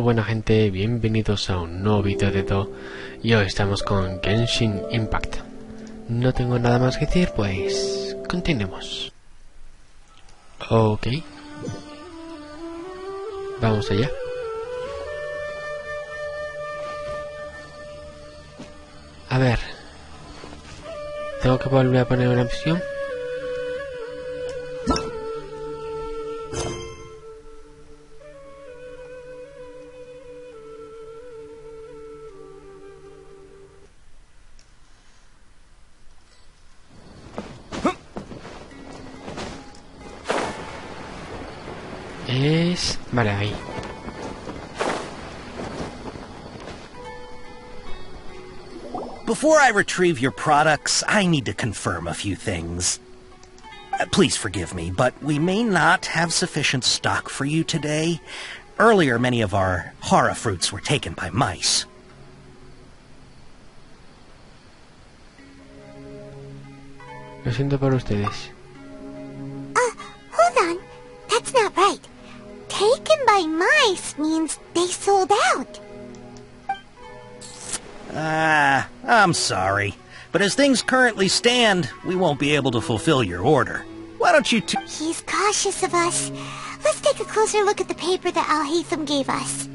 buena gente, bienvenidos a un nuevo vídeo de todo. Y hoy estamos con GENSHIN IMPACT. No tengo nada más que decir, pues continuemos. Ok, vamos allá. A ver, tengo que volver a poner una misión. Vale, ahí. Before I retrieve your products, I need to confirm a few things. Please forgive me, but we may not have sufficient stock for you today. Earlier, many of our hara fruits were taken by mice. Lo siento por ustedes. Hold on. That's not right. Taken by mice means they sold out. I'm sorry. But as things currently stand, we won't be able to fulfill your order. Why don't you He's cautious of us. Let's take a closer look at the paper that Al-Haytham gave us.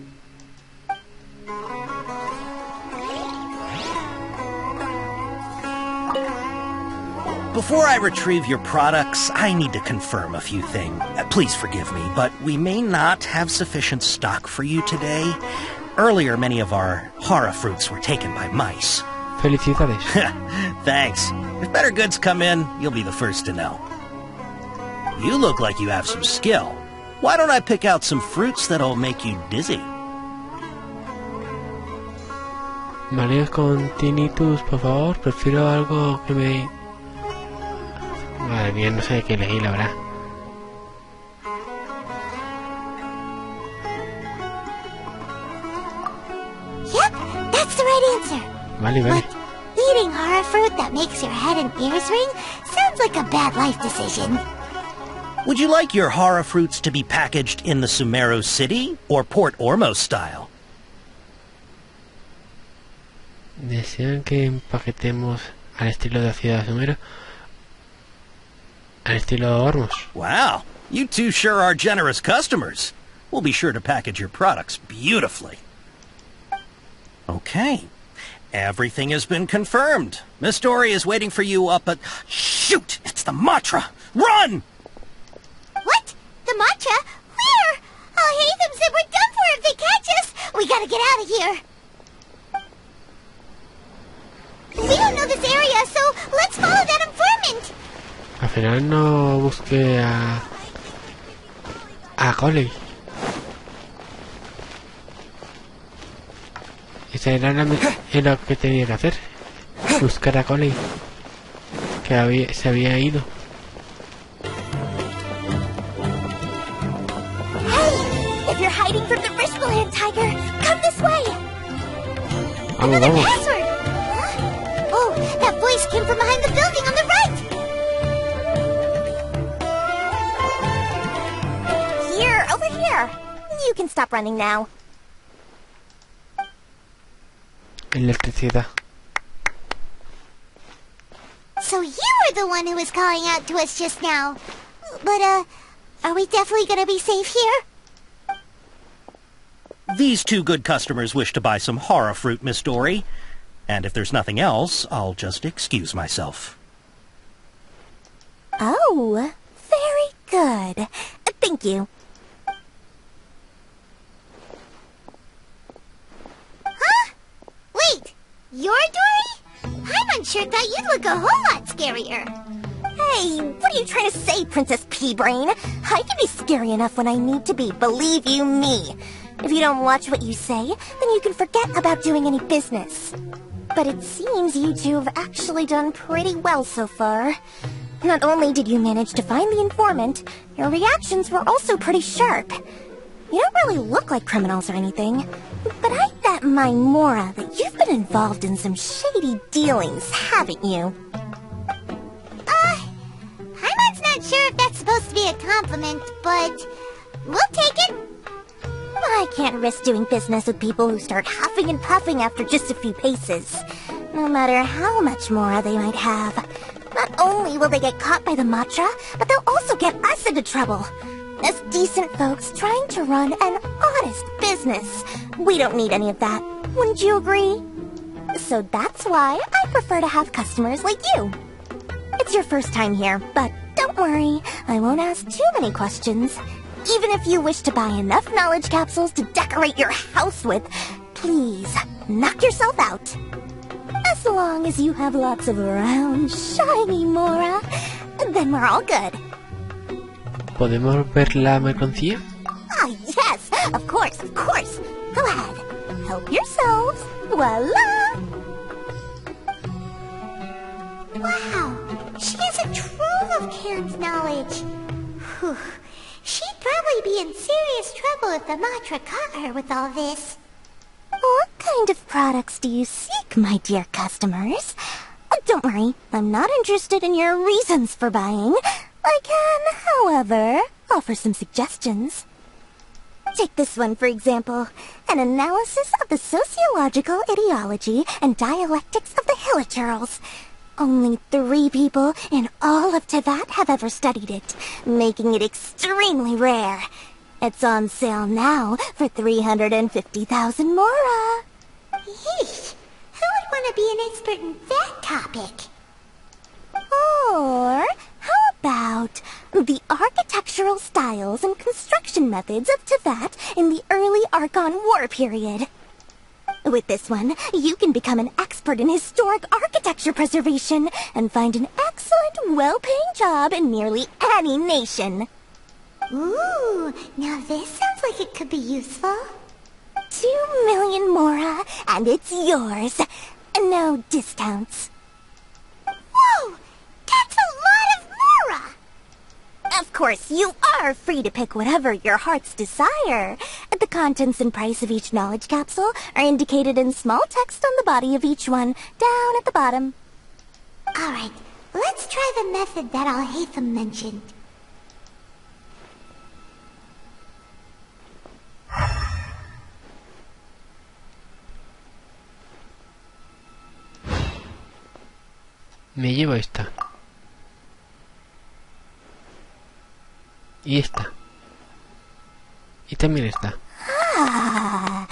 Before I retrieve your products, I need to confirm a few things. Please forgive me, but we may not have sufficient stock for you today. Earlier, many of our hara fruits were taken by mice. Felicidades. Thanks. If better goods come in, you'll be the first to know. You look like you have some skill. Why don't I pick out some fruits that'll make you dizzy? Mareos con tinnitus, por favor. Prefiero algo que me... Madre mía, no sé qué elegir, la verdad. Yep, that's the right answer. Vale, vale. But eating hara fruit that makes your head and ears ring sounds like a bad life decision. Would you like your hara fruits to be packaged in the Sumeru City or Port Ormos style? Desean que empaquetemos al estilo de la ciudad de Sumero. Al estilo de Ormos. Wow, you two sure are generous customers. We'll be sure to package your products beautifully. Okay, everything has been confirmed. Miss Dory is waiting for you up at... Shoot, it's the Matra! Run! What? The Matra? Where? Al-Haytham said we're done for if they catch us. We gotta get out of here. We don't know this area, so let's follow that informant. Al final no busqué a Coley. Esa era lo que tenía que hacer. Buscar a Coley, que se había ido. Hey, if you're hiding from the Rishmaland tiger, come this way. Another password. Huh? Oh, that voice came from behind the building on the right. Over here. You can stop running now. Electricidad. So you were the one who was calling out to us just now. But, are we definitely gonna be safe here? These two good customers wish to buy some hara fruit, Miss Dory. And if there's nothing else, I'll just excuse myself. Oh, very good. Thank you. Wait, you're Dory? Paimon sure thought you'd look a whole lot scarier. Hey, what are you trying to say, Princess Pea-Brain? I can be scary enough when I need to be, believe you me. If you don't watch what you say, then you can forget about doing any business. But it seems you two have actually done pretty well so far. Not only did you manage to find the informant, your reactions were also pretty sharp. You don't really look like criminals or anything, but I bet my Mora that you've been involved in some shady dealings, haven't you? Paimon's not sure if that's supposed to be a compliment, but we'll take it. I can't risk doing business with people who start huffing and puffing after just a few paces. No matter how much more they might have. Not only will they get caught by the matcha, but they'll also get us into trouble. As decent folks trying to run an honest business. We don't need any of that. Wouldn't you agree? So that's why I prefer to have customers like you. It's your first time here, but don't worry, I won't ask too many questions. Even if you wish to buy enough knowledge capsules to decorate your house with, please, knock yourself out. As long as you have lots of round, shiny Mora, then we're all good. ¿Podemos ver la mercancía? Ah, yes, of course, of course. Go ahead, help yourselves. Voila! Wow, she has a trove of canned knowledge. Whew. She'd probably be in serious trouble if the Matra caught her with all this. What kind of products do you seek, my dear customers? Don't worry, I'm not interested in your reasons for buying. I can, however, offer some suggestions. Take this one, for example. An analysis of the sociological ideology and dialectics of the Hilichurls. Only 3 people in all of Teyvat have ever studied it, making it extremely rare. It's on sale now for 350,000 Mora. Yeesh, who would want to be an expert in that topic? Or how about the architectural styles and construction methods of Teyvat in the early Archon War period? With this one, you can become an expert in historic architecture preservation and find an excellent, well-paying job in nearly any nation. Ooh, now this sounds like it could be useful. 2 million Mora, and it's yours. No discounts. Whoa, that's a lot of Mora! Of course, you are free to pick whatever your heart's desire. The contents and price of each knowledge capsule are indicated in small text on the body of each one, down at the bottom. Alright, let's try the method that Al-Haytham mentioned. Me llevo esta. Y esta. Y también esta. Ah,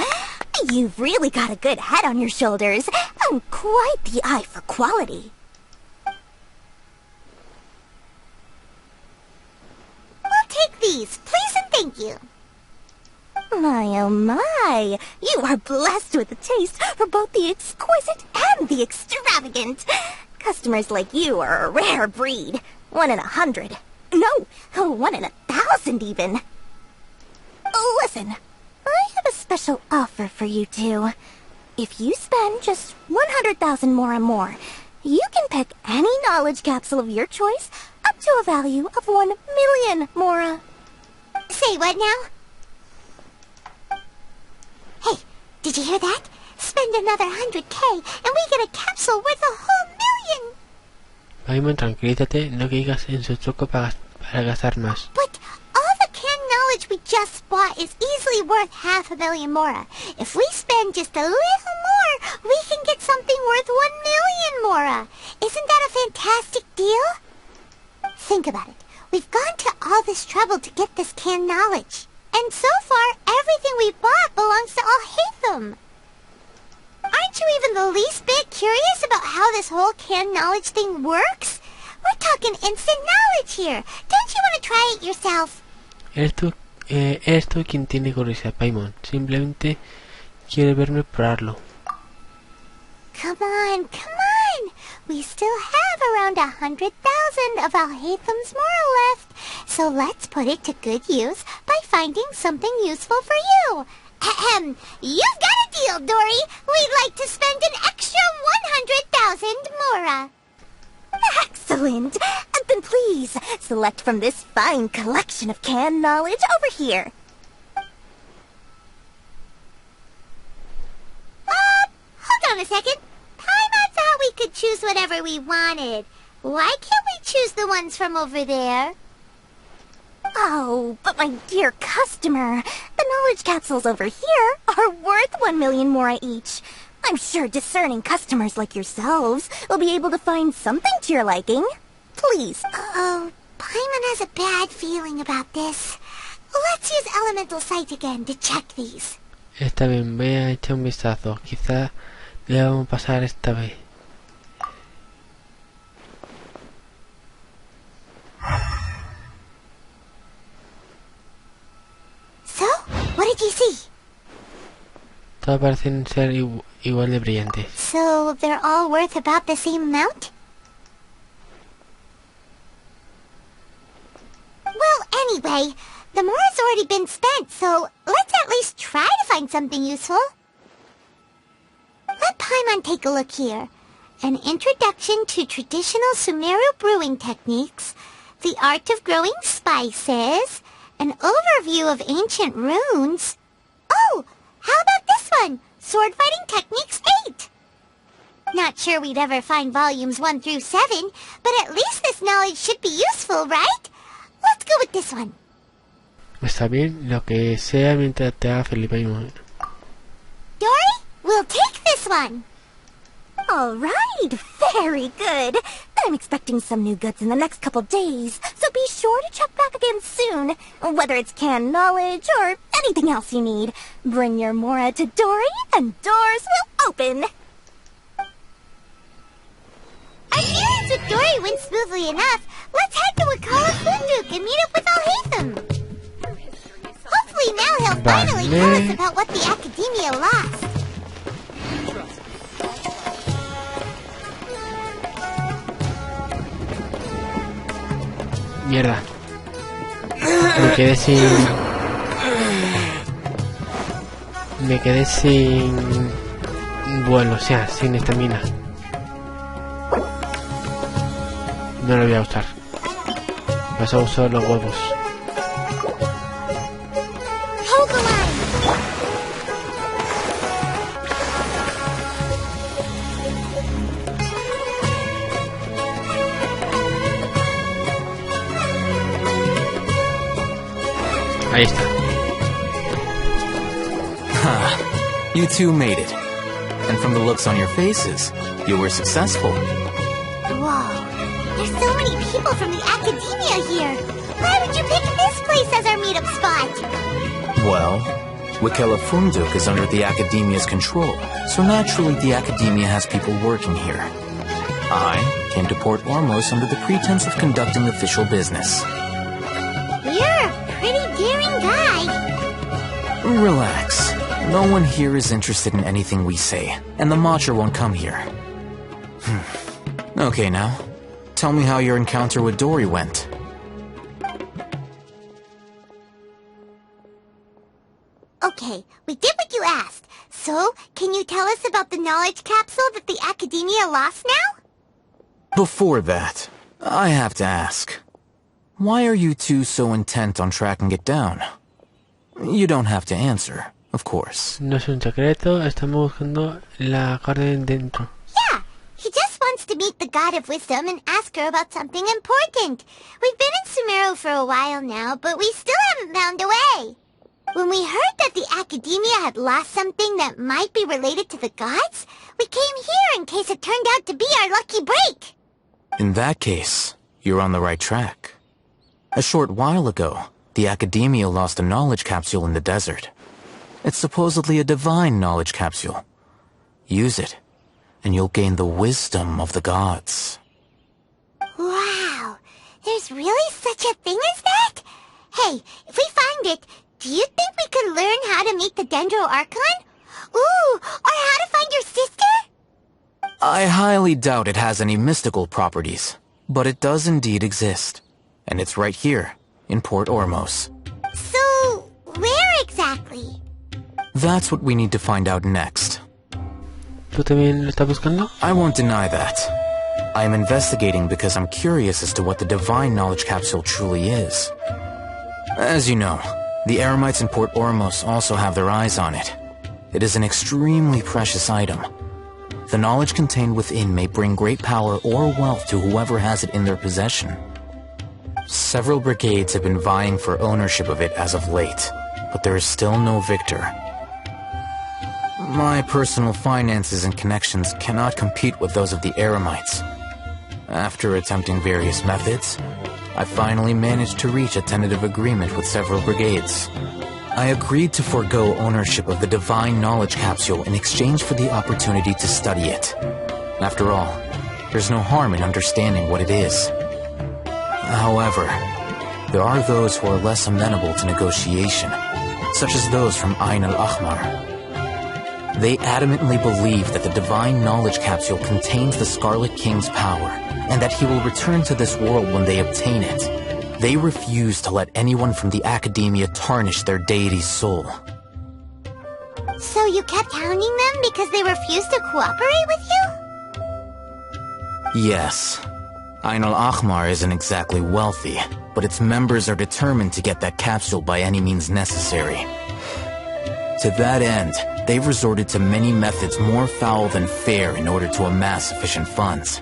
you've really got a good head on your shoulders, and quite the eye for quality. We'll take these, please and thank you. My, oh my, you are blessed with a taste for both the exquisite and the extravagant. Customers like you are a rare breed. 1 in 100. No, 1 in 1,000 even. Listen, I have a special offer for you two. If you spend just 100,000 more and more, you can pick any knowledge capsule of your choice up to a value of 1 million Mora. Say what now? Hey, did you hear that? Spend another 100K and we get a capsule worth a whole million! Paimon, tranquilízate, no caigas en su truco para gastar más. But all the canned knowledge we just bought is easily worth 500,000 Mora. If we spend just a little more, we can get something worth 1 million Mora. Isn't that a fantastic deal? Think about it. We've gone to all this trouble to get this canned knowledge. And so far, everything we bought belongs to Al-Haytham. Aren't you even the least bit curious about how this whole canned knowledge thing works? We're talking instant knowledge here. Don't you want to try it yourself? Eres tú quien tiene curiosidad, Paimon. Simplemente quiere verme probarlo. Come on, come on. We still have around 100,000 of Al-Haytham's Mora left. So let's put it to good use by finding something useful for you. Ahem. You've got a deal, Dory. We'd like to spend an extra 100,000 Mora. Excellent! Then please, select from this fine collection of canned knowledge over here. Hold on a second. Paimon thought we could choose whatever we wanted. Why can't we choose the ones from over there? Oh, but my dear customer, the knowledge capsules over here are worth 1 million mora each. I'm sure discerning customers like yourselves will be able to find something to your liking. Please. Uh-oh. Paimon has a bad feeling about this. Let's use Elemental Sight again to check these. Está bien, voy a echar un vistazo. Quizá le vamos a pasar esta vez. So, what did you see? Todos parecen ser igual de brillantes. So, they're all worth about the same amount? Well, anyway, the mora's already been spent, so let's at least try to find something useful. Let Paimon take a look here. An introduction to traditional Sumeru brewing techniques, the art of growing spices, an overview of ancient runes. Oh, how about this one? Sword Fighting Techniques 8. Not sure we'd ever find volumes 1 through 7, but at least this knowledge should be useful, right? Let's go with this one. Está bien, lo que sea mientras te haga feliz, Paimon. Dory, we'll take this one. All right, very good. I'm expecting some new goods in the next couple days, so be sure to check back again soon. Whether it's canned knowledge or anything else you need, bring your mora to Dory and doors will open. Our dealings with Dory went smoothly enough. Let's head to Wakala Funduk and meet up with Alhaitham. Hopefully now he'll finally tell us about what the Academia lost. Mierda. Me quedé sin vuelo, o sea, sin estamina. No lo voy a usar. Vas a usar los huevos. Ahí está. You two made it. And from the looks on your faces, you were successful. Whoa. There's so many people from the Academia here. Why would you pick this place as our meetup spot? Well, Wakela Funduk is under the Academia's control, so naturally the Academia has people working here. I came to Port Ormos under the pretense of conducting official business. You're a pretty daring guy. Relax. No one here is interested in anything we say, and the Matcha won't come here. Okay, now, tell me how your encounter with Dory went. Okay, we did what you asked. So, can you tell us about the knowledge capsule that the Academia lost now? Before that, I have to ask. Why are you two so intent on tracking it down? You don't have to answer, of course. No es un secreto, estamos buscando la orden dentro. Yeah, he just wants to meet the God of Wisdom and ask her about something important. We've been in Sumeru for a while now, but we still haven't found a way. When we heard that the Academia had lost something that might be related to the gods, we came here in case it turned out to be our lucky break. In that case, you're on the right track. A short while ago, the Academia lost a knowledge capsule in the desert. It's supposedly a divine knowledge capsule. Use it, and you'll gain the wisdom of the gods. Wow, there's really such a thing as that? Hey, if we find it, do you think we could learn how to meet the Dendro Archon? Ooh, or how to find your sister? I highly doubt it has any mystical properties, but it does indeed exist. And it's right here, in Port Ormos. So, where exactly? That's what we need to find out next. ¿Tú también lo estás buscando? I won't deny that. I am investigating because I'm curious as to what the divine knowledge capsule truly is. As you know, the Eremites in Port Ormos also have their eyes on it. It is an extremely precious item. The knowledge contained within may bring great power or wealth to whoever has it in their possession. Several brigades have been vying for ownership of it as of late, but there is still no victor. My personal finances and connections cannot compete with those of the Eremites. After attempting various methods, I finally managed to reach a tentative agreement with several brigades. I agreed to forego ownership of the Divine Knowledge Capsule in exchange for the opportunity to study it. After all, there's no harm in understanding what it is. However, there are those who are less amenable to negotiation, such as those from Ain al-Ahmar. They adamantly believe that the Divine Knowledge Capsule contains the Scarlet King's power, and that he will return to this world when they obtain it. They refuse to let anyone from the Academia tarnish their deity's soul. So you kept hounding them because they refused to cooperate with you? Yes. Ain al-Ahmar isn't exactly wealthy, but its members are determined to get that capsule by any means necessary. To that end, they've resorted to many methods more foul than fair in order to amass sufficient funds.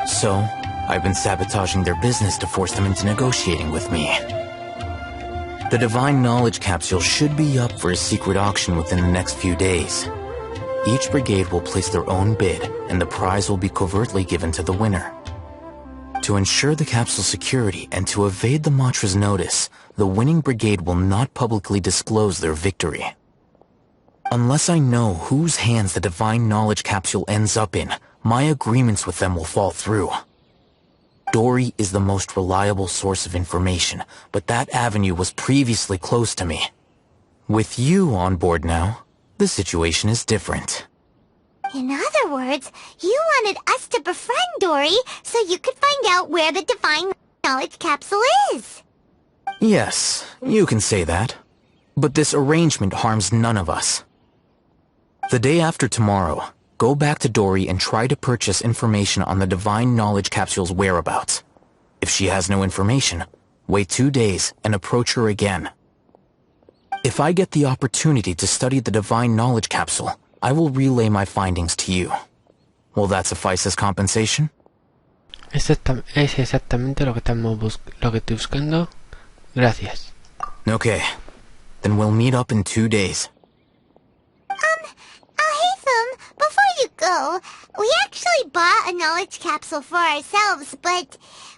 So, I've been sabotaging their business to force them into negotiating with me. The Divine Knowledge Capsule should be up for a secret auction within the next few days. Each brigade will place their own bid, and the prize will be covertly given to the winner. To ensure the capsule's security and to evade the Matra's notice, the winning brigade will not publicly disclose their victory. Unless I know whose hands the Divine Knowledge Capsule ends up in, my agreements with them will fall through. Dory is the most reliable source of information, but that avenue was previously closed to me. With you on board now, the situation is different. In other words, you wanted us to befriend Dory so you could find out where the Divine Knowledge Capsule is. Yes, you can say that. But this arrangement harms none of us. The day after tomorrow, go back to Dory and try to purchase information on the Divine Knowledge Capsule's whereabouts. If she has no information, wait 2 days and approach her again. If I get the opportunity to study the Divine Knowledge Capsule, I will relay my findings to you. Will that suffice as compensation? Es exactamente lo que estoy buscando. Gracias. Okay. Then we'll meet up in 2 days. Haytham, before you go, we actually bought a knowledge capsule for ourselves, but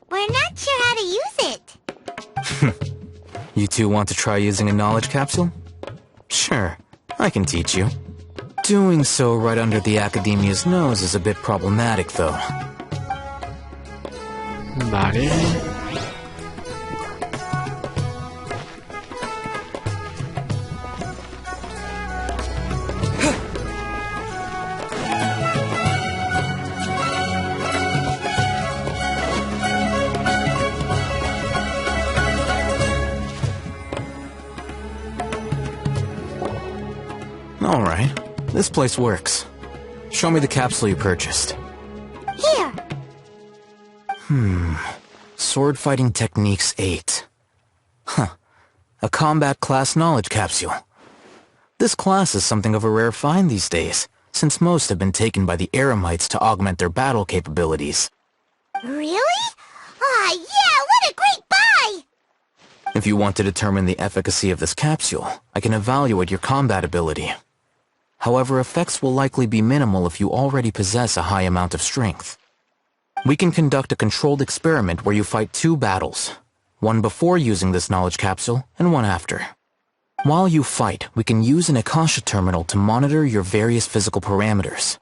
we're not sure how to use it. You two want to try using a knowledge capsule? Sure, I can teach you. Doing so right under the Academia's nose is a bit problematic, though. Vale. Alright, this place works. Show me the capsule you purchased. Here. Sword Fighting Techniques 8. Huh. A combat class knowledge capsule. This class is something of a rare find these days, since most have been taken by the Eremites to augment their battle capabilities. Really? Ah, yeah, what a great buy! If you want to determine the efficacy of this capsule, I can evaluate your combat ability. However, effects will likely be minimal if you already possess a high amount of strength. We can conduct a controlled experiment where you fight 2 battles, one before using this knowledge capsule and one after. While you fight, we can use an Akasha terminal to monitor your various physical parameters.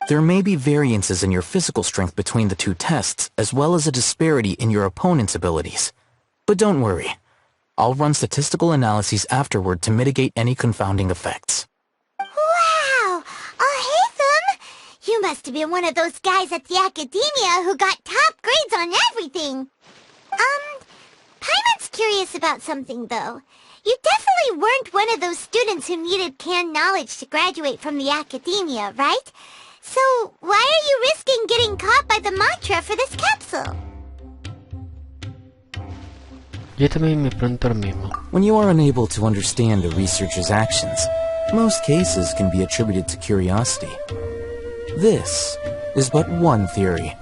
There may be variances in your physical strength between the 2 tests, as well as a disparity in your opponent's abilities. But don't worry. I'll run statistical analyses afterward to mitigate any confounding effects. Wow! Haytham! You must have been one of those guys at the Academia who got top grades on everything. Paimon's curious about something, though. You definitely weren't one of those students who needed canned knowledge to graduate from the Academia, right? So, why are you risking getting caught by the Matra for this capsule? Yo también me pregunto lo mismo. When you are unable to understand a researcher's actions, most cases can be attributed to curiosity. This is but one theory.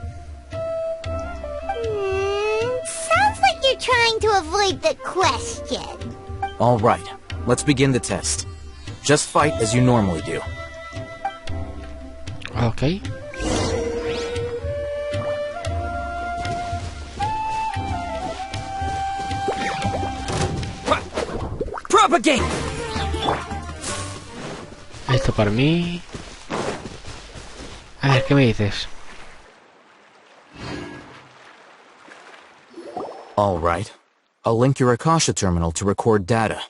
Sounds like you're trying to avoid the question. All right, let's begin the test. Just fight as you normally do. Ok. Propagate! Esto para mí. A ver, ¿qué me dices? All right. I'll link your Akasha terminal to record data.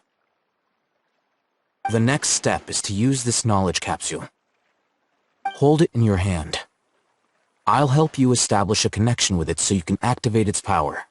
The next step is to use this knowledge capsule. Hold it in your hand. I'll help you establish a connection with it so you can activate its power.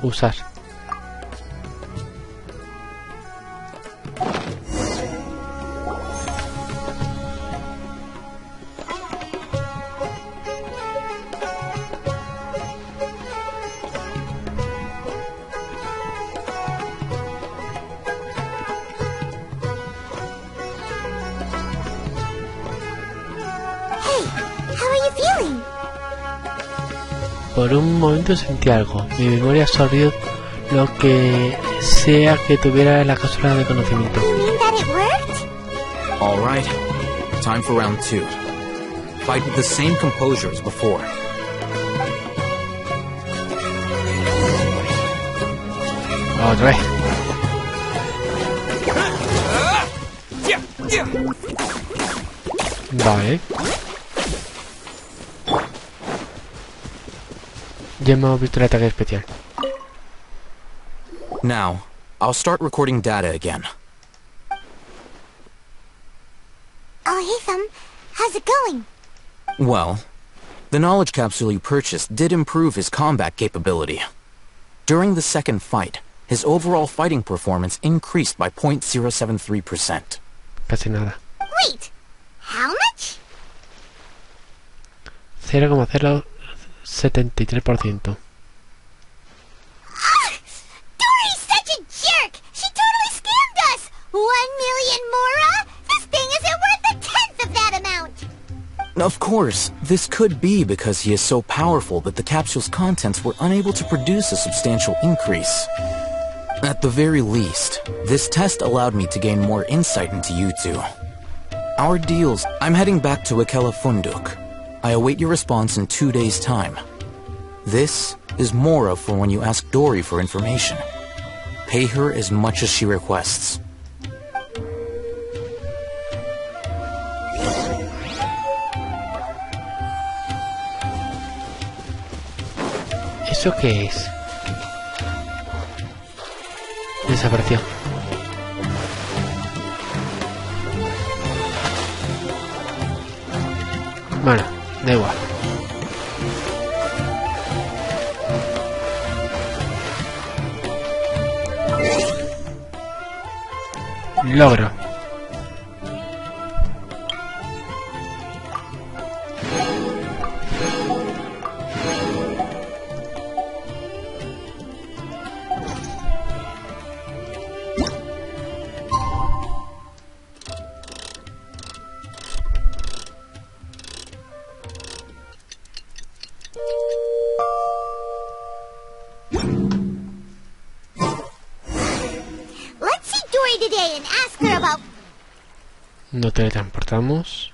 Usar. Por un momento sentí algo. Mi memoria absorbió lo que sea que tuviera la cápsula de conocimiento. You mean that it worked? All right. Time for round 2. Fight with the same composure as before. Otra vez. Vale. Ya hemos visto el ataque especial. Now, I'll start recording data again. Oh, Hatham, how's it going? Well, the knowledge capsule you purchased did improve his combat capability. During the second fight, his overall fighting performance increased by 0.073%. Casi nada. Wait, how much? 0,073%. Dory's such a jerk! She totally scammed us! 1 million Mora? This thing isn't worth a tenth of that amount! Of course, this could be because he is so powerful that the capsule's contents were unable to produce a substantial increase. At the very least, this test allowed me to gain more insight into you two. Our deals... I'm heading back to Akela Funduk. I await your response in 2 days' time. This is Mora for when you ask Dory for information. Pay her as much as she requests. ¿Eso qué es? Desapareció. Bueno, da igual. Logro. Let's see Dory today and ask her about... No teletransportamos.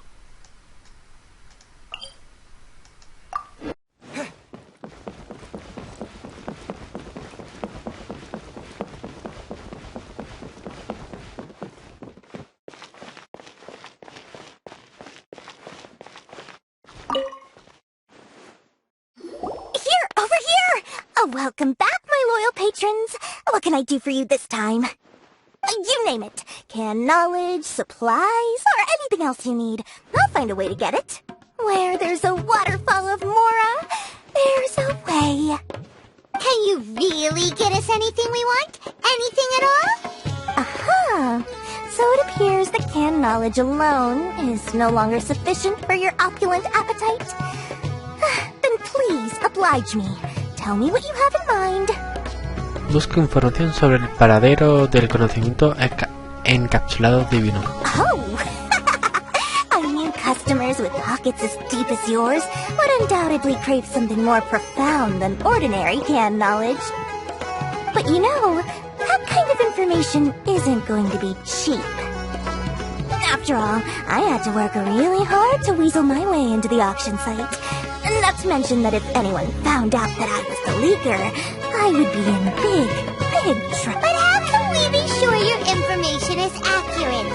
Here, over here! Welcome back, my loyal patrons. What can I do for you this time? You name it. Canned knowledge, supplies, or anything else you need. I'll find a way to get it. Where there's a waterfall of Mora, there's a way. Can you really get us anything we want? Anything at all? Aha! So it appears that canned knowledge alone is no longer sufficient for your opulent appetite. Then please, oblige me. Tell me what you have in mind. Busca información sobre el paradero del conocimiento encapsulado divino. Oh! I knew customers with pockets as deep as yours would undoubtedly crave something more profound than ordinary canned knowledge. But you know, that kind of information isn't going to be cheap. After all, I had to work really hard to weasel my way into the auction site. Not to mention that if anyone found out that I was the leaker, I would be in big trouble. But how can we be sure your information is accurate?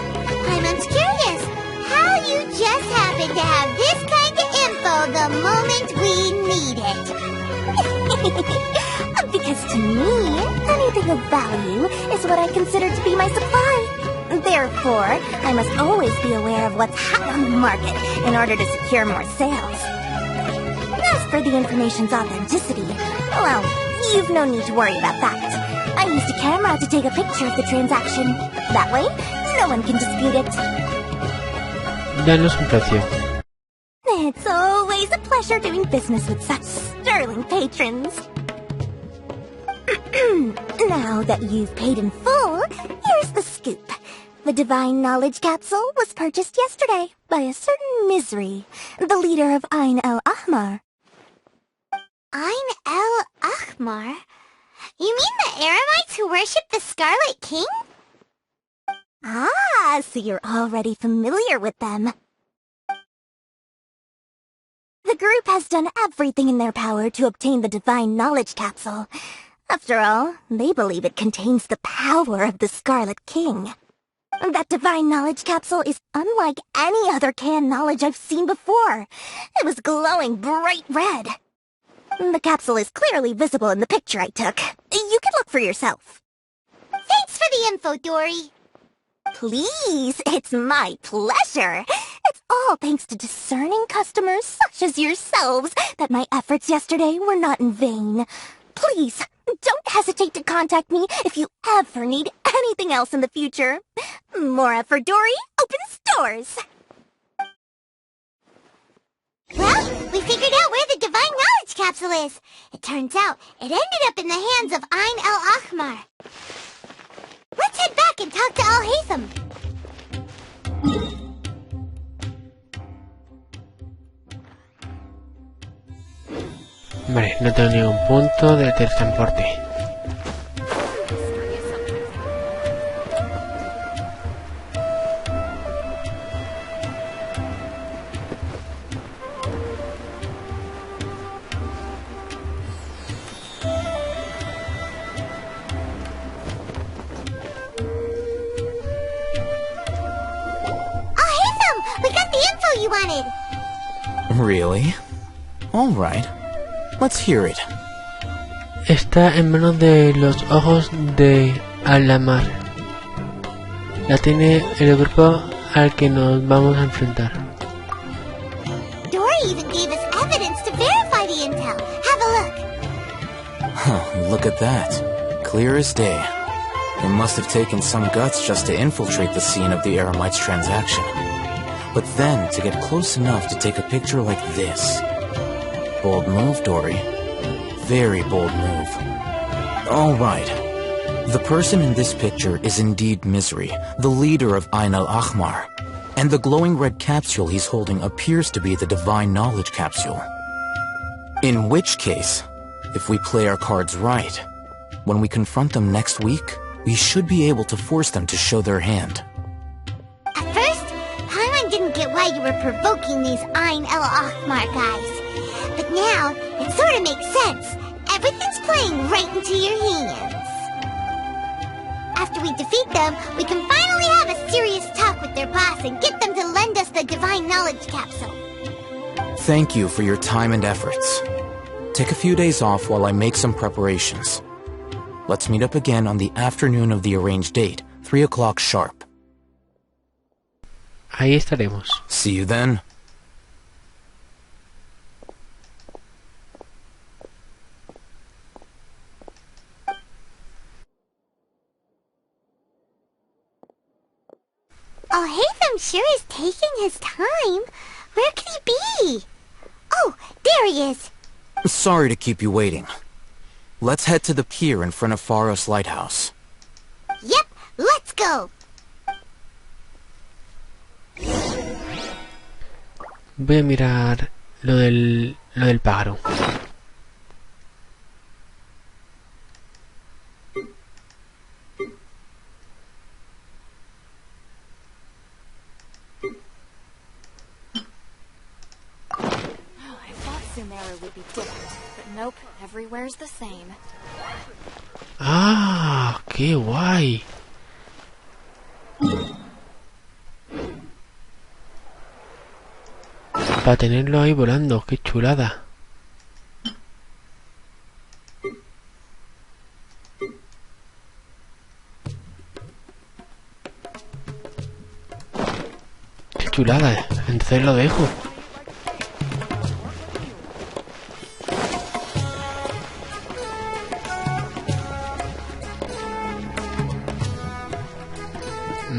I'm curious how you just happen to have this kind of info the moment we need it. Because to me, anything of value is what I consider to be my supply. Therefore, I must always be aware of what's hot on the market in order to secure more sales. As for the information's authenticity, well, you've no need to worry about that. I used a camera to take a picture of the transaction. That way, no one can dispute it. Danos un precio. It's always a pleasure doing business with such sterling patrons. Now that you've paid in full, here's the scoop. The Divine Knowledge Capsule was purchased yesterday by a certain Misery, the leader of Ain el-Ahmar. Ain el-Ahmar? You mean the Eremites who worship the Scarlet King? Ah, so you're already familiar with them. The group has done everything in their power to obtain the Divine Knowledge Capsule. After all, they believe it contains the power of the Scarlet King. That Divine Knowledge Capsule is unlike any other canned knowledge I've seen before. It was glowing bright red. The capsule is clearly visible in the picture I took. You can look for yourself. Thanks for the info, Dory. Please, it's my pleasure. It's all thanks to discerning customers such as yourselves that my efforts yesterday were not in vain. Please, don't hesitate to contact me if you ever need anything else in the future. Mora for Dory opens doors. Well, we figured out where the Divine Knowledge Capsule is. It turns out it ended up in the hands of Ain el-Ahmar. Let's head back and talk to Al-Haytham. Vale, no tengo ningún punto de teletransporte. Al-Haytham, we got the info you wanted. Really? All right. Let's hear it. Está en manos de los ojos de Al-Ahmar. La tiene el grupo al que nos vamos a enfrentar. Dory even gave us evidence to verify the intel. Have a look. Huh, look at that. Clear as day. It must have taken some guts just to infiltrate the scene of the Eremites transaction. But then to get close enough to take a picture like this. Bold move, Dory. Very bold move. All right. The person in this picture is indeed Misery, the leader of Ain el-Ahmar. And the glowing red capsule he's holding appears to be the Divine Knowledge Capsule. In which case, if we play our cards right, when we confront them next week, we should be able to force them to show their hand. At first, Paimon didn't get why you were provoking these Ain el-Ahmar guys. But now, it sort of makes sense. Everything's playing right into your hands. After we defeat them, we can finally have a serious talk with their boss and get them to lend us the Divine Knowledge Capsule. Thank you for your time and efforts. Take a few days off while I make some preparations. Let's meet up again on the afternoon of the arranged date 3 o'clock sharp. Ahí estaremos. See you then. Oh, Haytham sure is taking his time. Where could he be? Oh, there he is. Sorry to keep you waiting. Let's head to the pier in front of Faros Lighthouse. Yep, let's go. Voy a mirar lo del pájaro. Would be different, but nope, everywhere's the same. ¡Ah! ¡Qué guay! Para tenerlo ahí volando, qué chulada. Qué chulada, entonces lo dejo.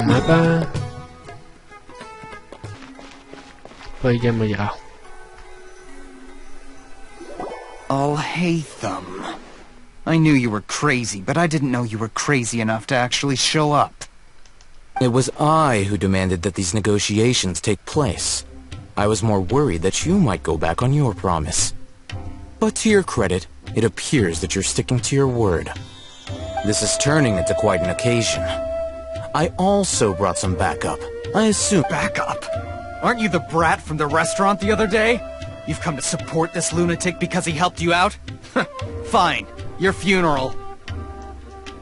Mapa. Pues ya hemos llegado. Oh, Haytham. I knew you were crazy, but I didn't know you were crazy enough to actually show up. It was I who demanded that these negotiations take place. I was more worried that you might go back on your promise. But to your credit, it appears that you're sticking to your word. This is turning into quite an occasion. I also brought some backup. I assume... Backup? Aren't you the brat from the restaurant the other day? You've come to support this lunatic because he helped you out? Fine. Your funeral.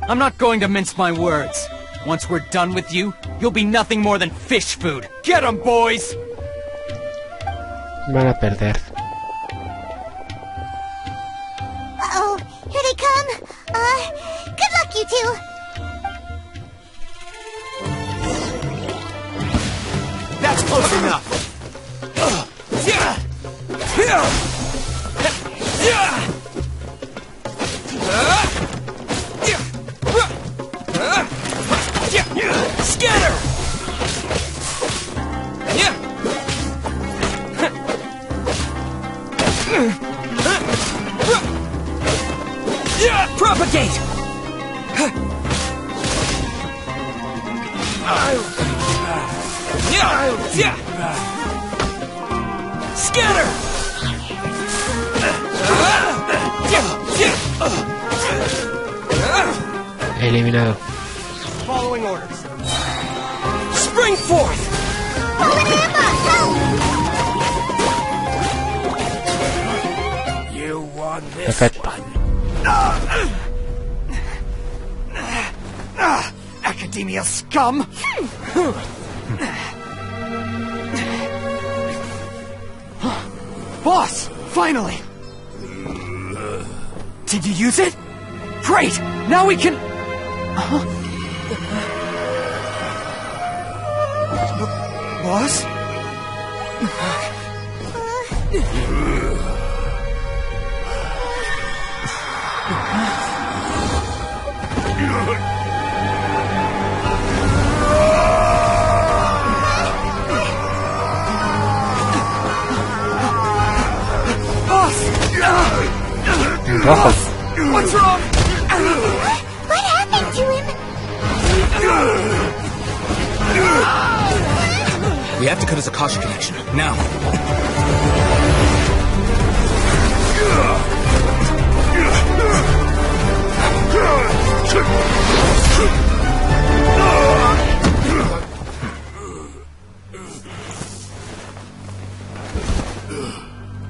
I'm not going to mince my words. Once we're done with you, you'll be nothing more than fish food. Get 'em, boys! Van a perder. Uh-oh, here they come. Good luck, you two. That's close enough! Scatter! Propagate! Scatter! Eliminado. Following orders. Spring forth! You won this Perfecto. Academia scum! Boss! Finally! Did you use it? Great! Now we can... Boss? Rojo. What's wrong? What happened to him? We have to cut his Akasha connection. Now.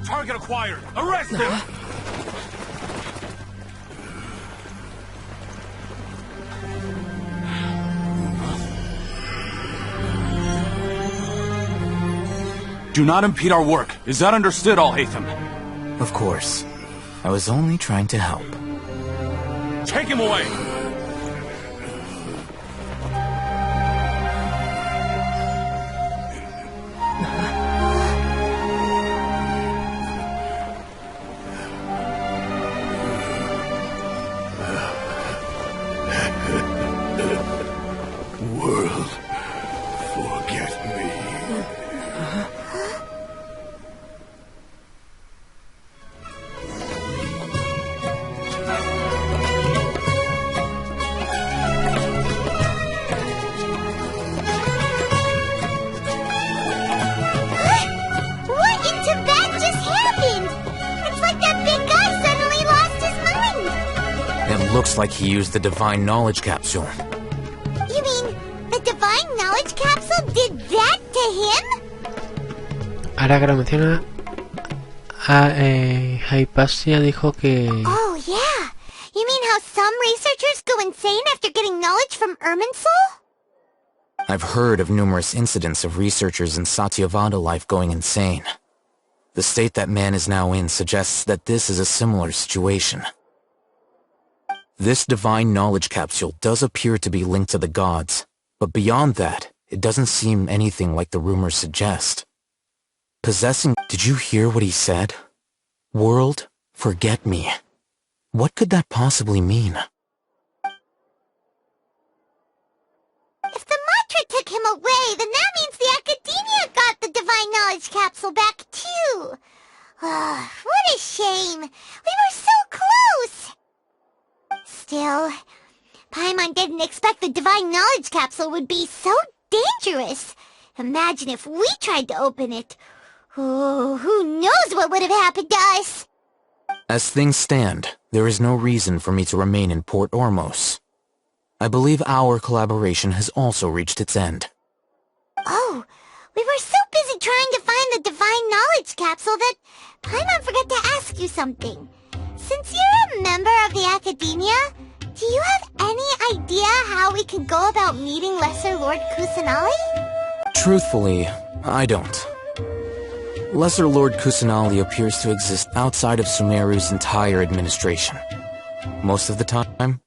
Target acquired. Arrest him! Do not impede our work. Is that understood, Al-Haytham? Of course. I was only trying to help. Take him away! looks like he used the Divine Knowledge Capsule. You mean the Divine Knowledge Capsule did that to him? Ahora que lo menciona, Hypatia dijo que... Oh, yeah. You mean how some researchers go insane after getting knowledge from Irminsul? I've heard of numerous incidents of researchers in Satyavada life going insane. The state that man is now in suggests that this is a similar situation. This Divine Knowledge Capsule does appear to be linked to the gods, but beyond that, it doesn't seem anything like the rumors suggest. Possessing... Did you hear what he said? World, forget me. What could that possibly mean? If the mantra took him away, then that means the Academia got the Divine Knowledge Capsule back too. What a shame. We were so close. Still, Paimon didn't expect the Divine Knowledge Capsule would be so dangerous. Imagine if we tried to open it. Oh, who knows what would have happened to us? As things stand, there is no reason for me to remain in Port Ormos. I believe our collaboration has also reached its end. Oh, we were so busy trying to find the Divine Knowledge Capsule that Paimon forgot to ask you something. Since you're a member of the Academia, do you have any idea how we could go about meeting Lesser Lord Kusanali? Truthfully, I don't. Lesser Lord Kusanali appears to exist outside of Sumeru's entire administration. Most of the time.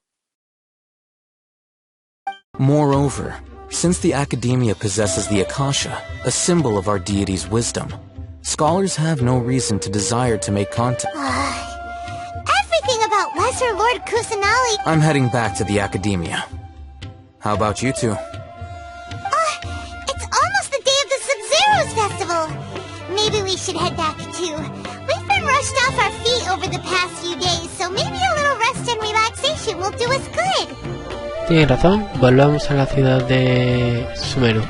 Moreover, since the Academia possesses the Akasha, a symbol of our deity's wisdom, scholars have no reason to desire to make contact. Everything about Lesser Lord Kusanali... I'm heading back to the Academia. How about you two? It's almost the day of the Sub-Zero's festival. Maybe we should head back too. We've been rushed off our feet over the past few days, so maybe a little rest and relaxation will do us good. Tienes razón, volvamos a la ciudad de Sumeru.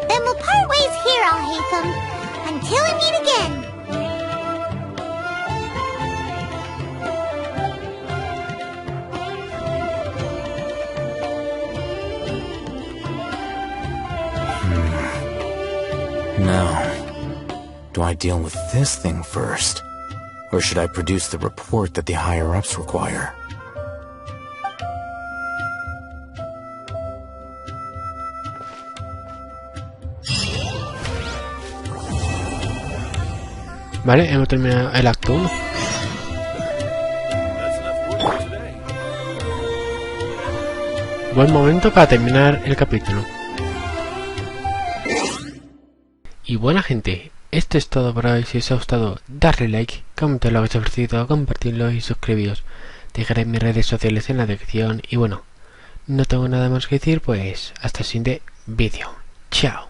Then we'll part ways here, Al-Haytham, until we meet again. Now, do I deal with this thing first? Or should I produce the report that the higher-ups require? Vale, hemos terminado el acto 1. Buen momento para terminar el capítulo. Y buena gente, esto es todo por hoy. Si os ha gustado, darle like, comentar lo que os ha parecido, compartirlo y suscribiros. Dejaré mis redes sociales en la descripción. Y bueno, no tengo nada más que decir, pues hasta el siguiente vídeo. Chao.